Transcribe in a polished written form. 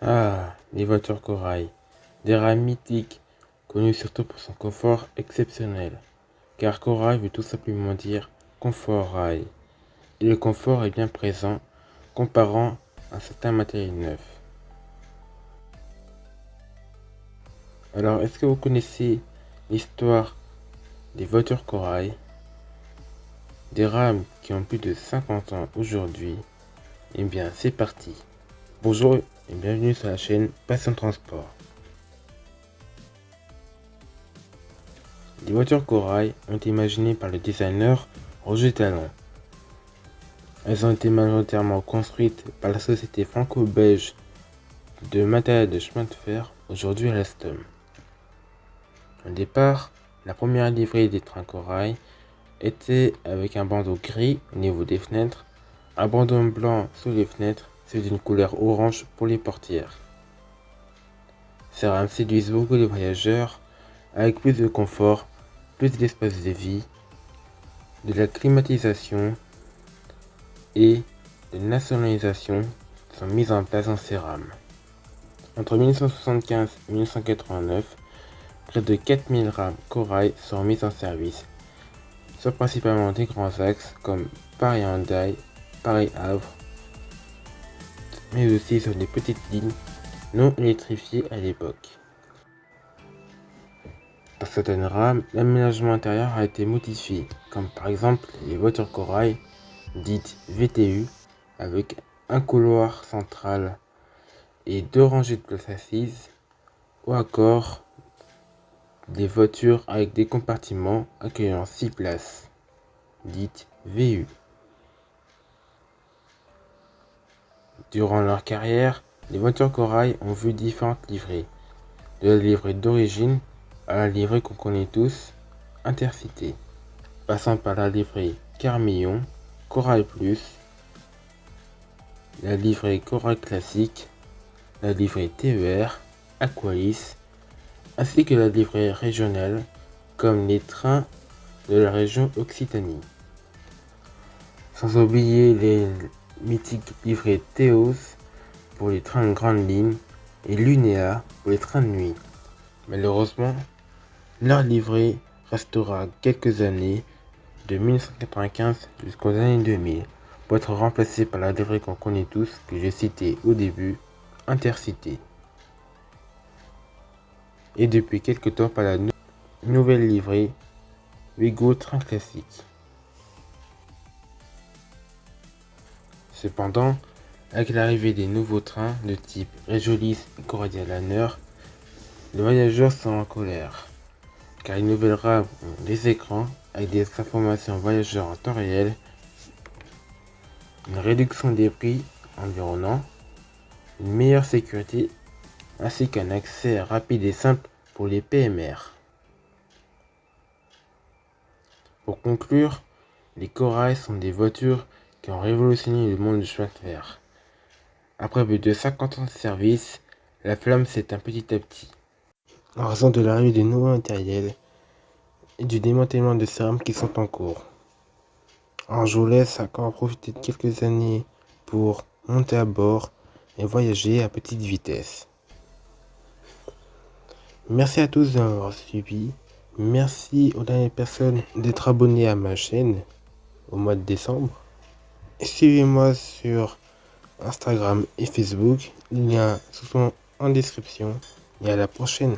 Ah, les voitures corail. Des rails mythiques, connus surtout pour son confort exceptionnel. Car corail veut tout simplement dire confort rail. Et le confort est bien présent, comparant à certains matériels neufs. Alors, est-ce que vous connaissez l'histoire des voitures corail? Des rames qui ont plus de 50 ans aujourd'hui? Eh bien, c'est parti. Bonjour et bienvenue sur la chaîne Passion Transport. Les voitures corail ont été imaginées par le designer Roger Talon. Elles ont été majoritairement construites par la société franco-belge de matériel de chemin de fer, aujourd'hui Alstom. Au départ, la première livrée des trains corail était avec un bandeau gris au niveau des fenêtres, un bandeau blanc sous les fenêtres, celui d'une couleur orange pour les portières. Ces rames séduisent beaucoup les voyageurs, avec plus de confort, plus d'espace de vie, de la climatisation et de nationalisation sont mises en place dans ces rames. Entre 1975 et 1989, près de 4000 rames corail sont mises en service, soit principalement des grands axes comme Paris-Hendaye, Paris-Havre, mais aussi sur des petites lignes non électrifiées à l'époque. Dans certaines rames, l'aménagement intérieur a été modifié, comme par exemple les voitures corail, dites VTU, avec un couloir central et 2 rangées de places assises, ou encore des voitures avec des compartiments accueillant 6 places, dites VU. Durant leur carrière, les voitures corail ont vu différentes livrées, de la livrée d'origine à la livrée qu'on connaît tous, Intercité, passant par la livrée Carmillon, Corail Plus, la livrée Corail Classique, la livrée TER, Aqualis, ainsi que la livrée régionale, comme les trains de la région Occitanie. Sans oublier les mythiques livrées Théos pour les trains de grande ligne et Lunéa pour les trains de nuit. Malheureusement, leur livrée restera quelques années, de 1995 jusqu'aux années 2000, pour être remplacée par la livrée qu'on connaît tous, que j'ai citée au début, Intercité. Et depuis quelques temps par la nouvelle livrée Ouigo Train Classique. Cependant, avec l'arrivée des nouveaux trains de type Regiolis et Cordia-Liner, les voyageurs sont en colère, car les nouvelles rames ont des écrans avec des informations voyageurs en temps réel, une réduction des prix environnants, une meilleure sécurité ainsi qu'un accès rapide et simple pour les PMR. Pour conclure, les corails sont des voitures qui ont révolutionné le monde du chemin de fer. Après plus de 50 ans de service, la flamme s'éteint petit à petit, en raison de l'arrivée de nouveaux matériels et du démantèlement de ces rames qui sont en cours. Alors je vous laisse encore profiter de quelques années pour monter à bord et voyager à petite vitesse. Merci à tous de m'avoir suivi. Merci aux dernières personnes d'être abonnées à ma chaîne au mois de décembre. Et suivez-moi sur Instagram et Facebook. Les liens sont en description. Et à la prochaine.